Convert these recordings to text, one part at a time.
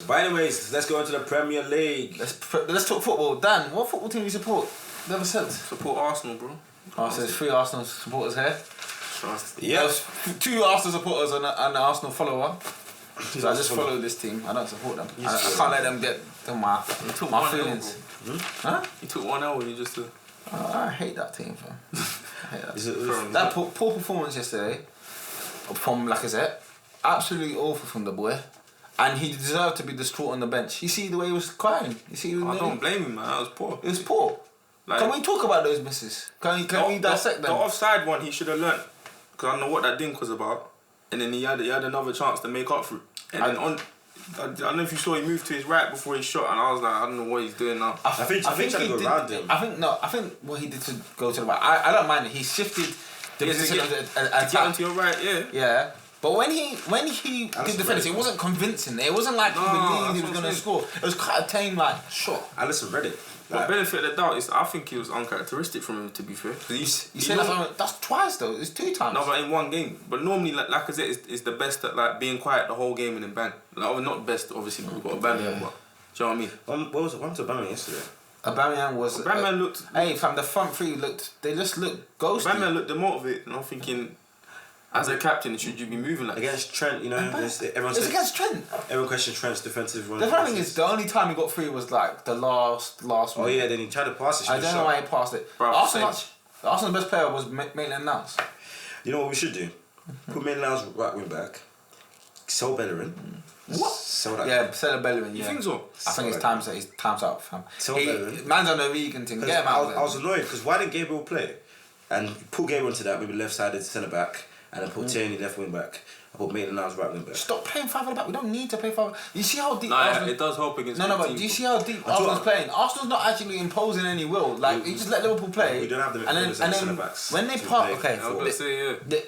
But anyways, let's go into the Premier League. Let's talk football. Dan, what football team do you support? Never said. Support Arsenal, bro. Oh, so there's 3 Arsenal supporters here. Yeah. There's 2 Arsenal supporters and an Arsenal follower. So I just follow this team. I don't support them. I can't let them get to my feelings. Huh? You took 1-0 and you just... I hate that team, fam. I hate that. That poor performance yesterday from Lacazette. Absolutely awful from the boy. And he deserved to be distraught on the bench. You see the way he was crying? You see? I don't blame him, man. That was poor. It was poor. Like, can we talk about those misses? Can we dissect them? The offside one, he should have learnt. Because I know what that dink was about. And then he had another chance to make up for it. And then I don't know if you saw he moved to his right before he shot, and I was like, I don't know what he's doing now. I think he did. I think what he did to go to the right. I don't mind it. He shifted the position of the attack. To get onto your right, yeah. Yeah. But when he did the finish, it wasn't convincing. It wasn't like he believed he was going to score. It was quite a tame shot. Alisson read it. But benefit of the doubt is, I think it was uncharacteristic from him, to be fair. You said that's twice though. It's 2 times. No, but in one game. But normally, Lacazette is the best at being quiet the whole game and then bang. Not best, obviously. We've got a bang, but do you know what I mean? What was it? One to Aubameyang yesterday. Aubameyang looked. Hey, fam, the front 3 they just looked ghosty. Aubameyang looked demotivated, and I'm thinking, as a captain, should you be moving like against Trent? You know, it's against Trent. Everyone questioned Trent's defensive run. The funny thing is, the only time he got free was like the last one. Oh yeah, then he tried to pass it. I don't know why he passed it. Arsenal's best player was Maitland-Niles. You know what we should do? Put Maitland-Niles right wing back. Sell Bellerin. What? Sell Bellerin. You think so? I think his time's out, fam. Bellerin. Man's on the vegan thing. Get him out. I was annoyed because why didn't Gabriel play? And put Gabriel into that, maybe left-sided centre back. And then put Tierney left wing back. I put Maitland-Niles right wing back. Stop playing 5 at the back. We don't need to play 5. You see how deep? It does help against. No, but do you see how deep Arsenal's playing? Arsenal's not actually imposing any will. Like you just let Liverpool play. We don't have the and then when they part, okay.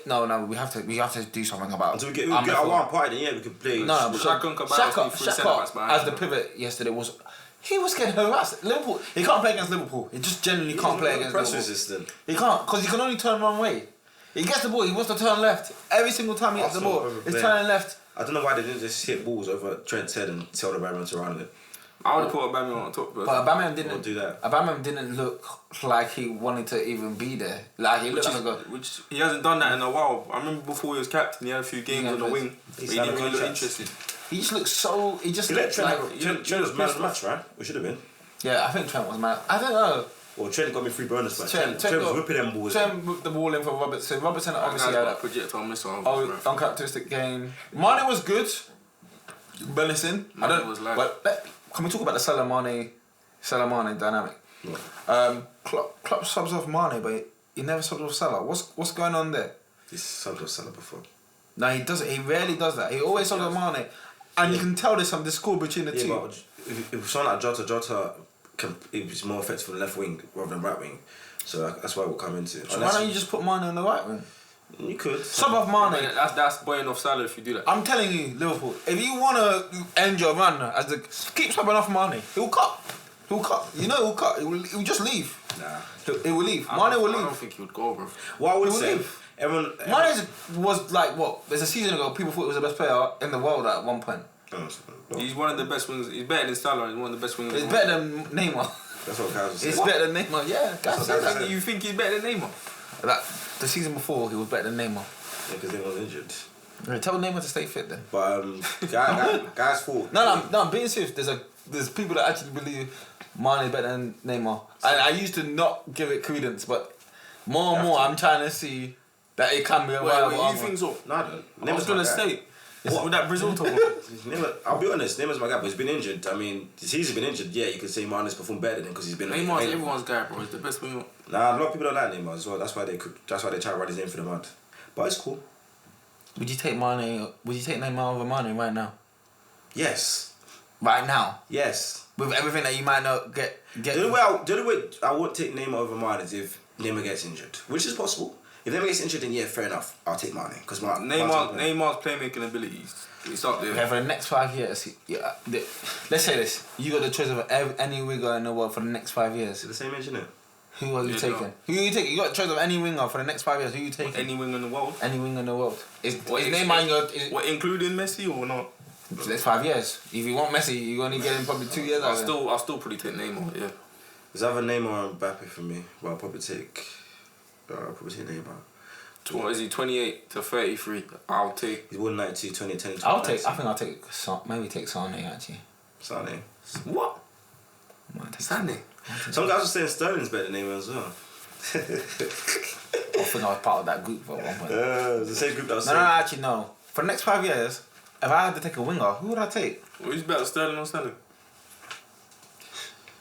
No, we have to do something about. Until we get our one party, then we can play. No, Xhaka as the pivot yesterday was. He was getting harassed. Liverpool. He can't play against Liverpool. He just genuinely can't play against Liverpool. Resistant. He can't because he can only turn one way. He gets the ball, he wants to turn left. Every single time he gets the ball, he's turning left. I don't know why they didn't just hit balls over Trent's head and tell the Aubameyang to run it. I would have put Aubameyang on top. But Aubameyang didn't do that. Aubameyang didn't look like he wanted to even be there. Like he looked which he hasn't done that in a while. I remember before he was captain, he had a few games on the wing. But he didn't really look interested. He just looked so. He just looked Trent was man of the match, right? We should have been. Yeah, I think Trent was man. I don't know. Well, Trent got me 3 bonus match. Trent was whipping them balls. Trent whipped the ball in for Robertson. Robertson obviously had that projectile missile. Uncharacteristic game. Mane was good. Bellison. But can we talk about the Salah Mane dynamic? Yeah. Klopp subs off Mane, but he never subs off Salah. What's going on there? He's subbed off Salah before. No, he doesn't. He rarely does that. He always subs off Mane, and you can tell there's some discord between the two. But if someone like Jota. It's more effective on the left wing rather than right wing, so that's why we'll come into. So why don't you just put Mane on the right wing? You could sub off Mane. That's buying off Salah if you do that. I'm telling you, Liverpool, if you want to end your run, keep subbing off Mane. He'll cut. You know he'll cut. He'll just leave. Nah, he will leave. Mane will leave. I don't think he would go, bro. What I would say, Mane was like what? There's a season ago, people thought he was the best player in the world at one point. He's one of the best wingers. He's better than Salah. He's one of the best wingers. He's better than Neymar. That's what guys say. He's better than Neymar. Yeah, guys say that. You think he's better than Neymar? The season before, he was better than Neymar. Yeah, because Neymar was injured. Right, tell Neymar to stay fit then. But guys thought. No, I'm being serious. There's people that actually believe Mane is better than Neymar. I used to not give it credence, but more and more I'm trying to see that it can be a viable. Wait, you think so? No, I don't. I was gonna say. With that Brazil talk. I'll be honest, Neymar's my guy, but he's been injured. I mean, he's been injured. Yeah, you could say Mane's performed better than because he's been. Neymar's everyone's guy, bro. He's the best winger. Nah, a lot of people don't like Neymar as well. That's why they try to run his name for the mud. But it's cool. Would you take Mane? Would you take Neymar over Mane right now? Yes. Right now. Yes. With everything that you might not get. The only way I won't take Neymar over Mane is if Neymar gets injured, which is possible. If Neymar gets injured, then yeah, fair enough. I'll take Mane because Neymar's playmaking abilities. It's up there. Okay, for the next 5 years, let's say this: you got the choice of any winger in the world for the next 5 years. It's the same age, isn't it? Who are you taking? No. Who are you taking? You got the choice of any winger for the next 5 years. Who are you taking? Any winger in the world. Any winger in the world. Is Neymar in your? What, including Messi or not? The next 5 years. If you want Messi, you're only getting probably 2 years. I'll still probably take Neymar. Yeah. There's either Neymar or Mbappe for me, but I'll probably take Neymar. What is he? 28 to 33. I'll take. He's 192, 20, 10, 20. I think I'll take Sane actually. Sane. What? Sane. Some guys are saying Sterling's better than Neymar as well. I think I was part of that group for one point. It's the same group that was saying. No, actually no. For the next 5 years, if I had to take a winger, who would I take? Well, who's better, Sterling or Sane?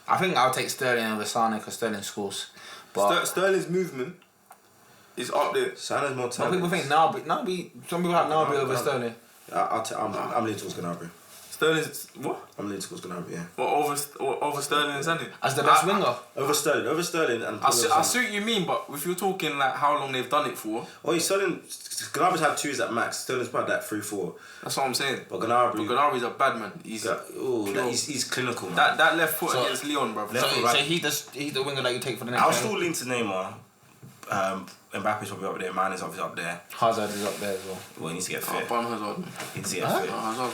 I think I'll take Sterling over Sane because Sterling scores. But Sterling's movement is up there. Sane's more some talented. people think Gnabry. Some people have Gnabry over Sterling. I'm leaning towards Gnabry. Sterling's what? I'm leaning towards Gnabry, yeah. What over Sterling and Sane? As the best winger. Over Sterling and I see what you mean, but if you're talking like how long they've done it for. Oh, Gnabry's had 2 years at max. Sterling's probably like 3-4. That's what I'm saying. But Gnabry's a bad man. He's clinical, man. That left foot against Leon, bro. So he's the winger that you take for the next. I'll still lean to Neymar. Mbappe's probably up there. Mane is obviously up there. Hazard is up there as well. Well, he needs to get fit. Hazard. He needs to get fit. Hazard.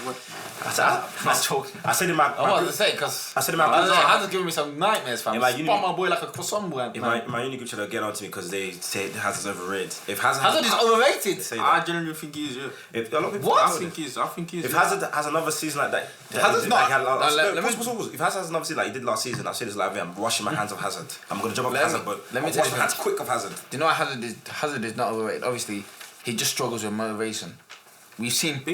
I said in my. I was to say because I said in my. Hazard's giving me some nightmares, fam. Yeah, Spot my boy like a croissant boy. My uni group chat get on to me because they say Hazard's overrated. If Hazard is overrated. I genuinely think he is. Yeah. If a lot of people What? I think he is. If Hazard has another season like that, Hazard's not. If Hazard has another season like he did last season, I'll say this like I'm washing my hands of Hazard. I'm gonna jump off Hazard, but let me I'll tell wash you my hands quick of Hazard. Do you know what Hazard is not overrated? Obviously, he just struggles with motivation. You've seen Hazard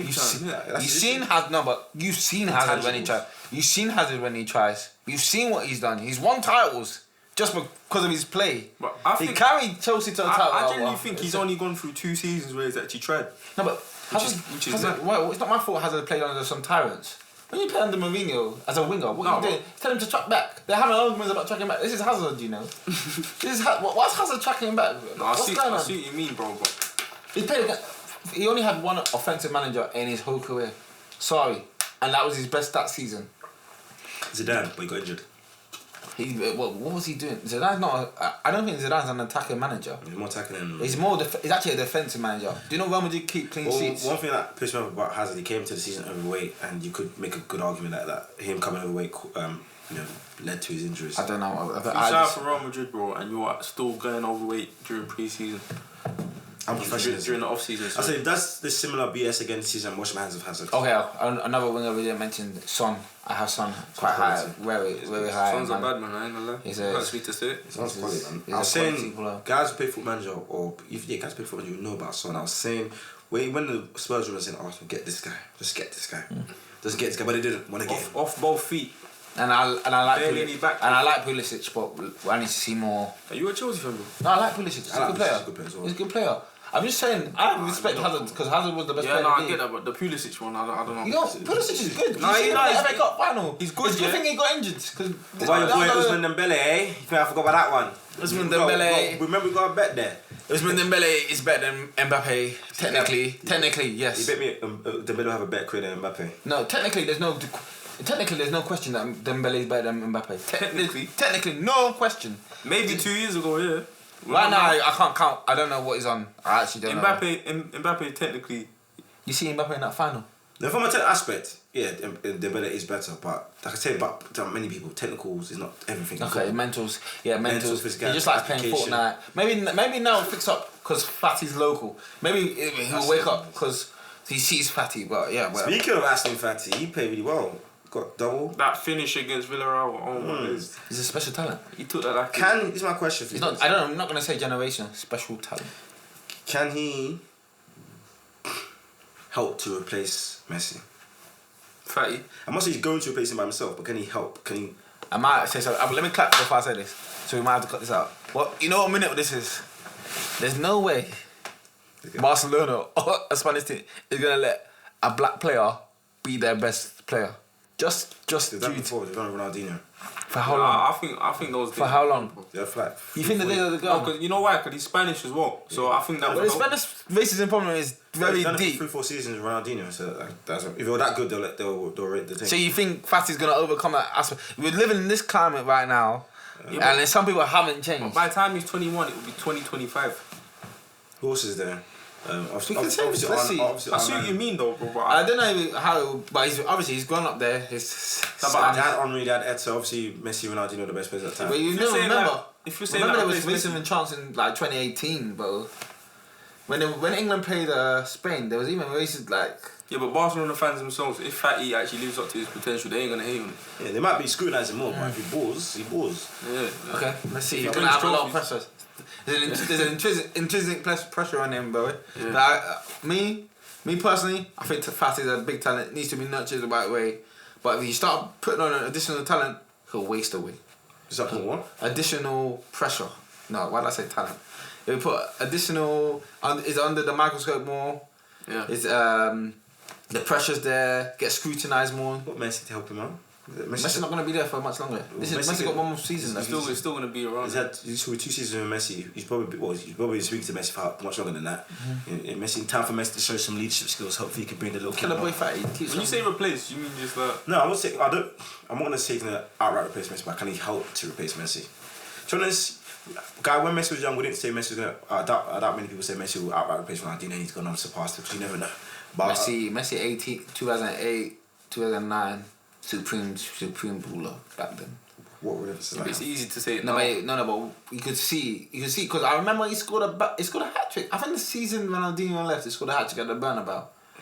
when he tries. You've seen Hazard when he tries. You've seen what he's done. He's won titles just because of his play. But he carried Chelsea to a title. I genuinely think he's only gone through 2 seasons where he's actually tried. No, but Hazard, well, it's not my fault Hazard played under some tyrants. When you play under Mourinho as a winger, what are you doing? Tell him to track back. They're having arguments about tracking back. This is Hazard, you know. What's Hazard tracking back? I see what you mean, bro. He only had one offensive manager in his whole career. Sorry. And that was his best that season. Zidane, but he got injured. What was he doing? Zidane's not. I don't think Zidane's an attacking manager. He's more attacking than. He's actually a defensive manager. Do you know Real Madrid keep clean sheets? One thing that pissed me off about Hazard, he came into the season overweight, and you could make a good argument that him coming overweight, led to his injuries. I don't know. You signed for Real Madrid, bro, and you are still going overweight during pre-season. I'm professional during the off-season. I say if that's the similar BS again this season, I'm washing my hands of Hazard. Okay, another winger we didn't mention, Son. I have Son quite high, very high. Son's a bad man, I ain't gonna lie. That's sweet to say. Son's quality, man. I was saying, guys who play Football Manager, or if guys play Football Manager, you know about Son. I was saying, when the Spurs were saying, Arsenal, get this guy, just get this guy, just get this guy, but they didn't want to get him. Off both feet. And I like Pulisic, but I need to see more. Are you a Chelsea fan, bro? No, I like Pulisic. He's a good player. He's a good player. I'm just saying, I respect Hazard because Hazard was the best player. Yeah, I get that, but the Pulisic one, I don't know. You know, Pulisic is good. No, he's the FA Cup final. He's good. It's a good thing he got injured. Why your boy Ousmane Dembele, eh? You think I forgot about that one? Ousmane Dembele. Remember we got a bet there. Ousmane Dembele is better than Mbappe. Technically, yes. You bet me Dembele will have a better career than Mbappe. No, technically there's no question that Dembele is better than Mbappe. Technically, no question. Maybe 2 years ago, yeah. Right now, I can't count. I don't know what he's on. I actually don't know. Mbappe technically. You see Mbappe in that final? Now, from a technical aspect, yeah, Dembele is better, but like I say, but to many people, technicals is not everything. Okay, mentals. Yeah, mentals. He physicality, just likes playing Fortnite. Maybe now it'll fix up because Fatty's local. Maybe he'll wake up because he sees Fatty. But yeah. Whatever. Speaking of Aston Fatty, he played really well. Got double. That finish against Villarreal. Oh my days. He's a special talent. He took that like. This is my question for you. I'm not gonna say generation. Special talent. Can he help to replace Messi? Fatty. I'm not saying he's going to replace him by himself, but can he help? Can he? I might say so. Let me clap before I say this. So we might have to cut this out. Well, you know what minute this is? There's no way Barcelona or a Spanish team is gonna let a black player be their best player. Just they've done before. They've done Ronaldinho. For how long? I think those. For how long? Yeah, flat. You think the days of the girl? Because you know why? Because he's Spanish as well. So I think that. But the Spanish racism problem is very deep. 3-4 seasons of Ronaldinho. So that's if you're that good, they'll rate the thing. So you think Fatty's gonna overcome that aspect? We're living in this climate right now, and then some people haven't changed. But by the time he's 21, it will be 2025. Who else is there? Obviously, We can say this, let's see. I see what you mean though, bro. But I don't know how, but he's gone up there. They had Henry, they had Eto'o, obviously Messi, Ronaldo, the best players at the time. But you never remember. If you're saying remember there was racing in chance in like 2018, bro. When England played Spain, there was even races like. Yeah, but Barcelona fans themselves, if Fatty actually lives up to his potential, they ain't gonna hate him. Yeah, they might be scrutinising more, but if he balls. Yeah. Okay, let's see. He's gonna have a lot of pressure. There's an intrinsic pressure on him, bro. Yeah. Like, me personally, I think Fatty's a big talent. Needs to be nurtured the right way. But if you start putting on an additional talent, he'll waste away. Is that put what? Additional pressure. No, why did I say talent? If we put additional, is under the microscope more. Yeah. It's the pressure's there. Get scrutinised more. What Messi to help him out? Messi's not going to be there for much longer. Messi got one more season. He's still going to be around. He's had 2 seasons with Messi. He's probably speaking to Messi for much longer than that. Messi, time for Messi to show some leadership skills. Hopefully, he can bring the little killer boy Fatty. When you say replace, you mean just like? No, I'm not going to say he's going to outright replace Messi, but can he help to replace Messi? To be honest, guy, when Messi was young, we didn't say Messi was going to. I doubt many people say Messi will outright replace Ronaldo. He's going to surpass him because you never know. But Messi 2008, 2009. Supreme baller back then. What would it like? It's easy to say. No, but you could see because I remember he scored a hat trick. I think the season Ronaldinho left, he scored a hat trick at the Bernabeu.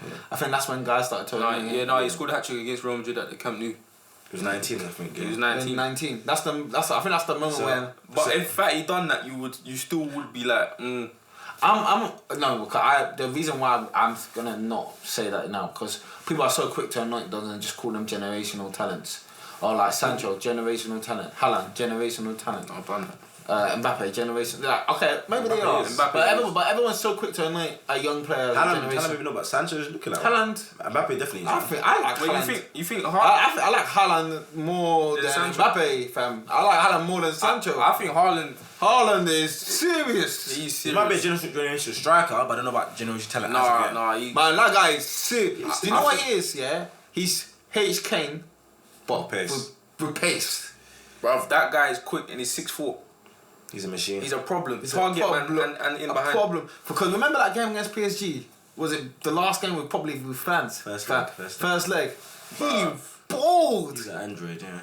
Yeah. I think that's when guys started telling me. He scored a hat trick against Real Madrid at the Camp Nou. He was 19, I think. Yeah. He was 19. 19. I think that's the moment when. But if Fatty done that, you still would be like. The reason why I'm gonna not say that now because people are so quick to anoint them and just call them generational talents, or like Sancho, generational talent, Haaland, generational talent, Mbappe, generational. Like, okay, maybe they are, but everyone's so quick to anoint a young player. Haaland maybe not, but Sancho's looking like Haaland. Mbappe definitely. I like Haaland. You think I like Haaland more than Mbappe, fam. I like Haaland more than Sancho. I think Haaland is serious. He's serious. He might be a generation striker, but I don't know about generation talent. Man, that guy is serious. Do you know what he is? Yeah, he's H. Kane, but with pace. Bruv, that guy is quick and he's 6'4". He's a machine. He's a problem. Target man and in behind. Problem. Because remember that game against PSG? Was it the last game with France? First leg. He balled. He's an android, yeah.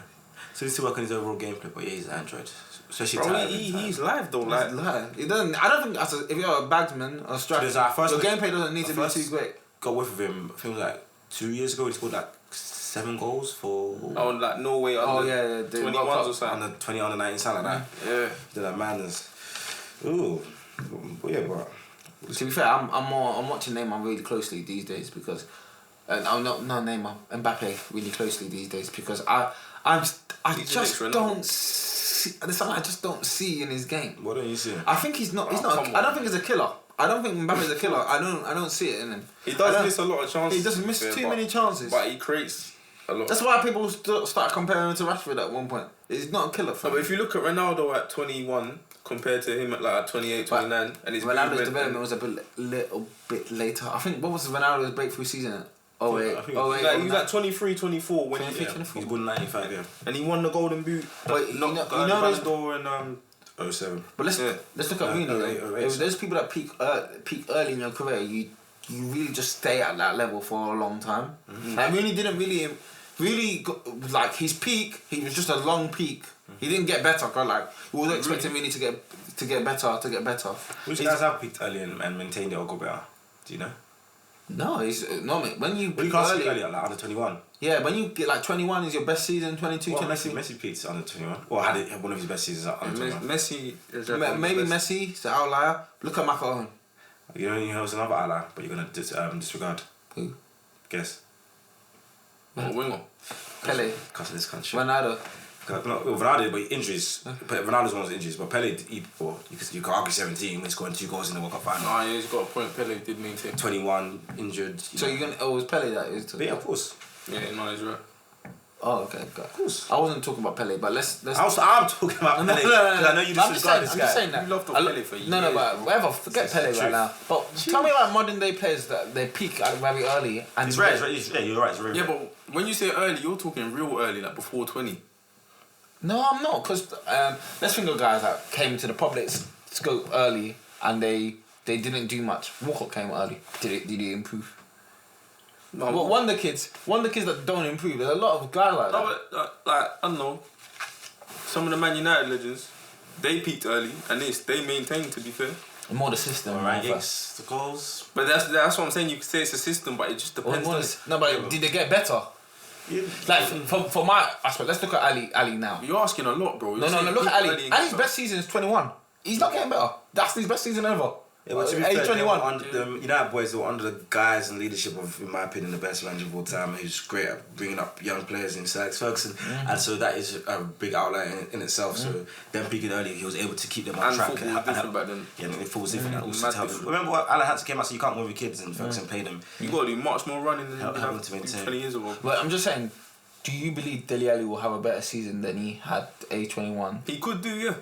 So he's still working his overall gameplay, but yeah, he's an android. Especially he's live though. He's live. It doesn't. I don't think if you're a bagsman or a striker, your gameplay doesn't need to be too great. Got away with him. I think it was like 2 years ago. He scored like 7 goals for. Oh, like Norway under 21s or something. Under 20, under 19, something like that. Yeah. Did that madness. Ooh, but yeah, bro. To be fair, I'm watching Neymar really closely these days because, I'm not Neymar, Mbappe really closely these days because I just don't see. There's something I just don't see in his game. What don't you see? I think he's not. I don't think he's a killer. I don't think Mbappe's a killer. I don't see it in him. He does miss a lot of chances. He does miss too many chances. But he creates a lot. That's why people start comparing him to Rashford at one point. He's not a killer. No, but if you look at Ronaldo at 21 compared to him at like 28, 29, and his Ronaldo's development was little bit later. I think what was Ronaldo's breakthrough season at? He was at 23, 24 when he was born in 95, yeah. And he won the Golden Boot. But you know Ballon d'Or in 07. But let's look at Rooney. If there's people that peak early in your career, you really just stay at that level for a long time. Mm-hmm. Like Rooney didn't really like his peak. He was just a long peak. Mm-hmm. He didn't get better. Cause like we were expecting Rooney to get better. Which guys have peaked early and maintained it or go better? Do you know? No, when you peak early, like under 21. Yeah, when you get like 21 is your best season, 22, 23. Messi peaked under 21. Or had one of his best seasons under 21. Messi is maybe Messi is the outlier. Look at Macron. You know who's another outlier, but you're gonna disregard. Who? Guess. Winger. Pele. Because of this country. Ronaldo. Ronaldo, but injuries. Ronaldo's one of the injuries, but Pele, you can argue 17 when he's scoring 2 goals in the World Cup final. Oh, yeah, he's got a point. Pele did maintain. 21 injured. So you're gonna? Oh, it was Pele that is. Yeah, of course. Yeah, no, he's right. Oh, okay, of course. I wasn't talking about Pele, but let's. I'm talking about Pele. No. I know you disregard this guy. I'm just saying that. You loved Pele for years. No, but whatever. Forget Pele right now. But tell me about modern day players that they peak very early. And it's rare. Yeah, you're right. It's very rare. But when you say early, you're talking real early, like before 20. No, I'm not, because let's think of guys that came to the public scope early and they they didn't do much. Walcott came early. Did he improve? No, Well, one of the kids that don't improve. There's a lot of guys like that. no, but, like, I don't know. Some of the Man United legends, they peaked early, and they maintained, to be fair. More the system, Right, right? yes, the goals. But that's what I'm saying. You could say it's a system, but it just depends. Did they get better? Yeah. Like for my aspect, let's look at Ali now. You're asking a lot, bro. No, look at Ali. Ali's best season is 21. He's not getting better. That's his best season ever. Yeah, but to be Age fair, 21. The United boys were under the guise and leadership of, in my opinion, the best manager of all time. Who's great at bringing up young players in Sir Alex Ferguson, and so that is a big outlier in itself. So them peaking early, he was able to keep them on track. Football was different back then. Yeah, football was different. Also to help them. Different. Remember what Alan Hansen came out, so you can't move your kids, and Ferguson paid them. You got to do much more running than you Help did them to maintain. 20 years ago. But I'm just saying, do you believe Dele Alli will have a better season than he had age 21? He could do, yeah.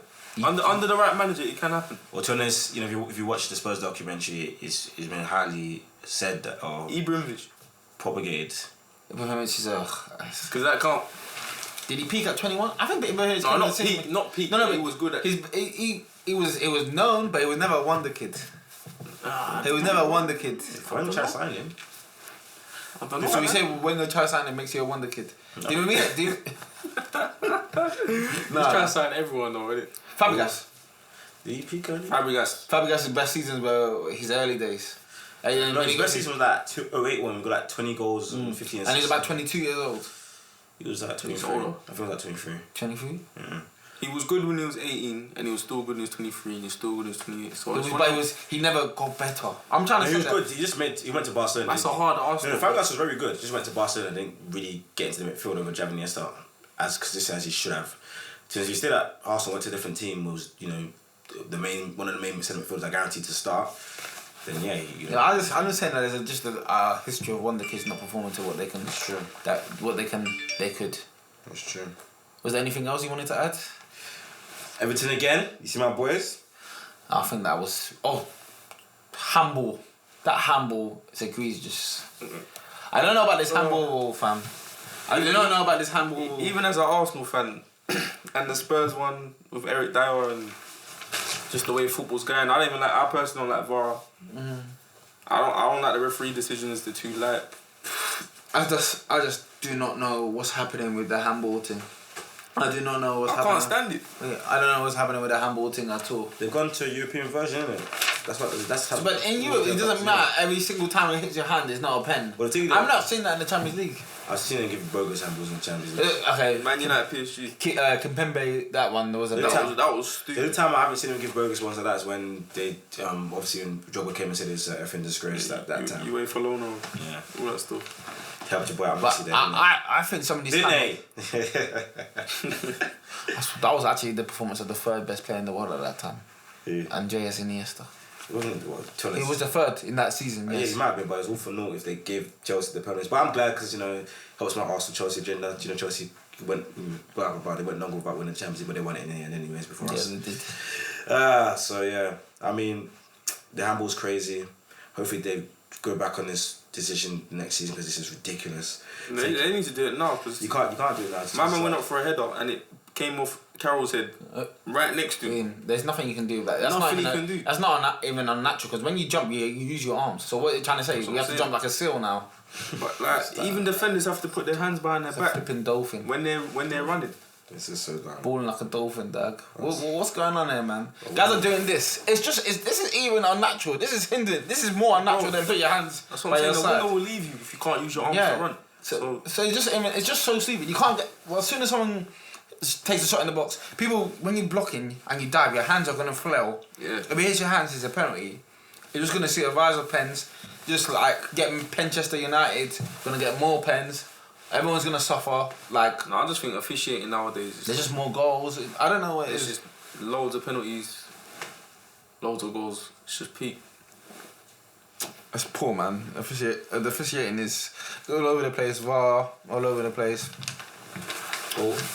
Under the right manager, it can happen. Well, to be honest, if you watch the Spurs documentary, it's been highly said that or Ibrahimovic. propagated. Ibrahimovic is a... Because that can't... Did he peak at 21? I think Ibrahimovic... No, not peak. No, but but he was good at... It was known, but he was never a wonder kid. He was never a wonder kid. When try to sign him? I don't know. So we say when you try to sign it makes you a wonder kid. Do you know what I mean? He's trying to sign everyone though, isn't it? Fabregas. Did he peak early? Fabregas' best seasons were his early days. No, his best season was like 2008 when we got like 20 goals and 15 assists. And he was about 22 years old. He was like 23. older. I think he was like 23. 23? Yeah. He was good when he was 18, and he was still good when he was 23, and he was still good when he was 28. So He never got better. I'm trying to He say was that. good. He went to Barcelona. That's a hard No, Arsenal. Fabregas was very good. Just went to Barcelona and didn't really get into the midfield over Javi Iniesta as consistent as he should have. So if you stayed at Arsenal, went to a different team, was one of the main centre midfielders are guaranteed to start. Then Yeah, I'm just saying that there's just a history of wonder kids not performing to what they can. That's true. They could. That's true. Was there anything else you wanted to add? Everton again. You see my boys. I think that was handball. That handball is egregious. I don't know about this handball, fam. I don't know about this handball. Even as an Arsenal fan, and the Spurs one with Eric Dyer and just the way football's going, I personally don't like VAR. I don't like the referee decisions. They're too light. I just do not know what's happening with the handball thing. I do not know what's happening. I can't stand it. I don't know what's happening with the handball thing at all. They've gone to a European version, isn't it? That's how. But in Europe, it doesn't matter. Every single time it hits your hand, it's not a pen. Well, the thing I'm not seeing that in the Champions League. I've seen them give bogus handballs in the Champions League. Okay. Man United, PSG. Kimpembe, that one, there was a... That was The stupid. only time I haven't seen them give bogus ones like that is when they, obviously when Drogba came and said it's effing disgrace that time. You wait for Lono. Yeah. All that stuff. Helped your boy out But Messi there, I think some of these... didn't they? That was actually the performance of the third best player in the world at that time. Who? Andreas Iniesta. Wasn't it? He was the third in that season, Yeah, yes. he might have been, but it's all for naught if they gave Chelsea the penalties. But I'm glad because, helps my Arsenal-Chelsea agenda. Chelsea went, they went longer without winning the Champions League, but they won it in the end anyways before us. Yeah, they did. So, yeah. I mean, the handball's crazy. Hopefully they go back on this decision next season because this is ridiculous. They need to do it now because You can't do it now. my man went up for a header and it came off Carroll's head right next to him. There's nothing you can do about it. That's Nothing not even you can do. That's not even unnatural because when you jump, you use your arms. So what you're trying to say is you have to jump like a seal now. But even defenders have to put their hands behind their It's a back flipping dolphin. when they're running. This is so dumb. Balling like a dolphin, dog. What's going on here, man? Guys are doing this. This is even unnatural. This is hindering. This is more unnatural than put your hands That's by what your I'm saying. The side. winner will leave you if you can't use your arms Yeah. to run. So it's just so stupid. You can't get... Well, as soon as someone takes a shot in the box, people, when you're blocking and you dive, your hands are going to flail. Yeah. If it hits your hands, it's a penalty. You're just going to see a rise of pens. Just like getting Manchester United, going to get more pens. Everyone's going to suffer. Like, No, I just think officiating nowadays there's just more goals. I don't know what it it's is. just loads of penalties, loads of goals. It's just peak. It's poor, man. The officiating is all over the place. VAR, all over the place.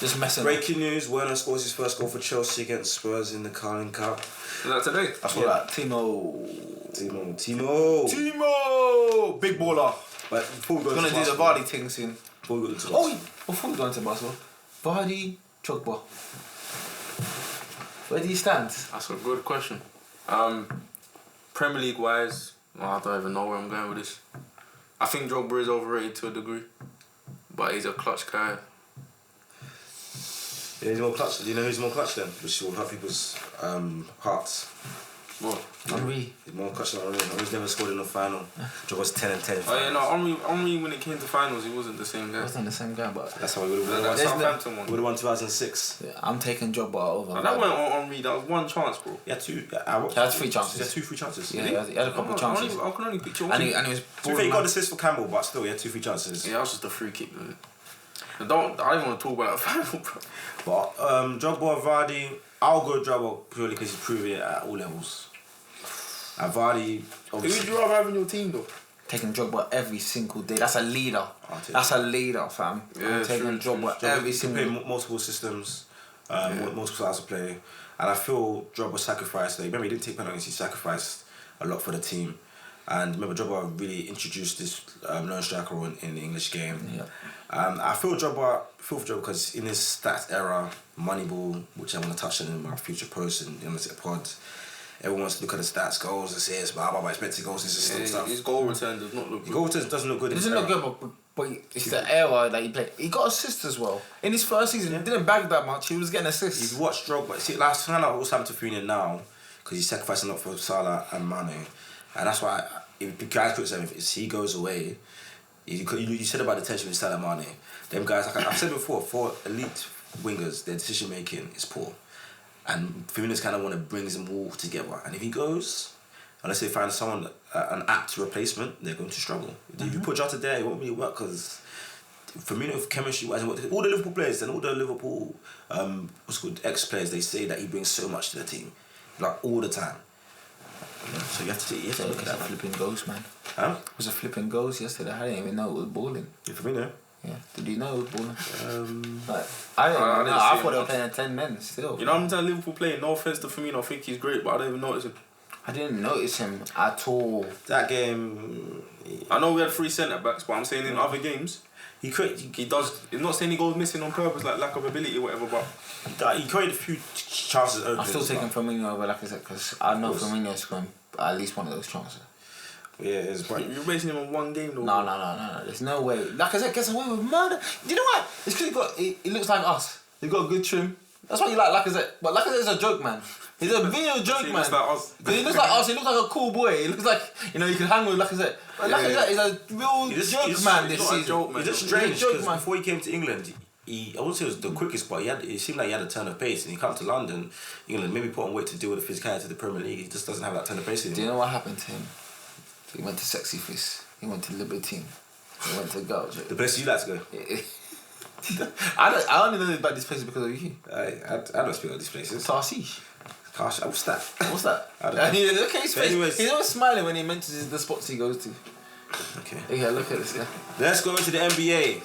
Just messing. Breaking news: Werner scores his first goal for Chelsea against Spurs in the Carling Cup. Is that today? I saw that. Timo, big baller. But before we go He's to gonna do the Barcelona- Vardy thing soon. Before we go to Before we go into Barcelona, Vardy, Drogba. Where do you stand? That's a good question. Premier League wise, I don't even know where I'm going with this. I think Drogba is overrated to a degree, but he's a clutch guy. Yeah, he's more clutch. Do you know who's more clutch then? Which will hurt people's hearts. What? Henry. He's more clutch than Henry. Henry's never scored in the final. Drogba's 10 and 10. Oh yeah, no, Henry when it came to finals, he wasn't the same guy. Wasn't the same guy, but That's how we would have won. Southampton one. Would have won 2006. yeah, I'm taking Drogba over. And that wasn't on Henry. That was one chance, bro. He had two. He had 3 chances. He had 2 free chances. Yeah, he had a couple of chances. I can only picture one. And he was. To be fair, he got assist for Campbell, but still, he had 2 free chances. Yeah, that was just a free kick. Man. I don't want to talk about a final, bro. But Drogba, Vardy, I'll go Drogba purely because he's proven it at all levels. And Vardy, Who obviously. would you rather have in your team, though? Taking Drogba every single day. That's a leader. That's a leader, fam. Yeah, I'm taking Drogba every single day. Play multiple systems, multiple styles of play. And I feel Drogba sacrificed. Remember, he didn't take penalties, he sacrificed a lot for the team. And remember, Drogba really introduced this lone striker role in the English game. Yeah. I feel for Drogba because in this stats era, Moneyball, which I want to touch on in my future posts and in the pod, everyone wants to look at the stats, goals, assists, expected goals, this and stuff. His goal return does not look good. His goal return doesn't look good. It doesn't look good, but it's the era that he played. He got assists as well. In his first season, he didn't bag that much. He was getting assists. You've watched Drogba. See, last time I was happening to Firmino now because he's sacrificing a lot for Salah and Mane, and that's why if the guys put him, if he goes away, you said about the tension with Salah and Mane. Them guys, like I've said before, for elite wingers, their decision making is poor. And Firmino's kind of want to bring them all together. And if he goes, unless they find someone, an apt replacement, they're going to struggle. If you put Jota there, it won't really work because Firmino, chemistry-wise, all the Liverpool players and all the Liverpool ex-players, they say that he brings so much to the team, like all the time. So you have to look at that. Flipping goals, man. Huh? It was a flipping goals yesterday. I didn't even know it was balling. Yeah, Firmino? Yeah. Did you know it was balling? Like, I didn't know. didn't I see thought they it. were playing 10 men still. You know how many times Liverpool playing? No offense to Firmino, I think he's great, but I don't even notice him. I didn't notice him at all. that game, I know we had 3 centre backs, but I'm saying in other games, he does. I'm not saying he goes missing on purpose, like lack of ability or whatever, but he created a few chances open. I'm still taking Firmino over, like I said, because I know Firmino's going at least one of those chances. Yeah, it's right. you're basing him on one game, though. No. There's no way. Like I said, gets away with murder. Do you know what? It's because he looks like us. He got a good trim. That's why you like Lacazette. But Lacazette is a joke, man. He's a video joke, He man. looks like us. Because he looks like us. He looks like a cool boy. He looks like, you can hang with Lacazette. But Lacazette is a real joke man this season. Joke, man. It's just He's a strange joke, because man. before he came to England, I wouldn't say it was the quickest, but it seemed like he had a turn of pace. And he came to London, England, maybe put on weight to deal with the physicality of the Premier League. He just doesn't have that turn of pace Do you anymore. know what happened to him? He went to Sexy Fist. He went to Libertine. He went to Gouge. The place you like to go. I only know about this place because of you. I don't speak of these places. Tarsish. Gosh, what's that? What's that? I don't know. Look at his But face. anyways- He's always smiling when he mentions the spots he goes to. Okay. Yeah, look at this guy. Let's go into the NBA.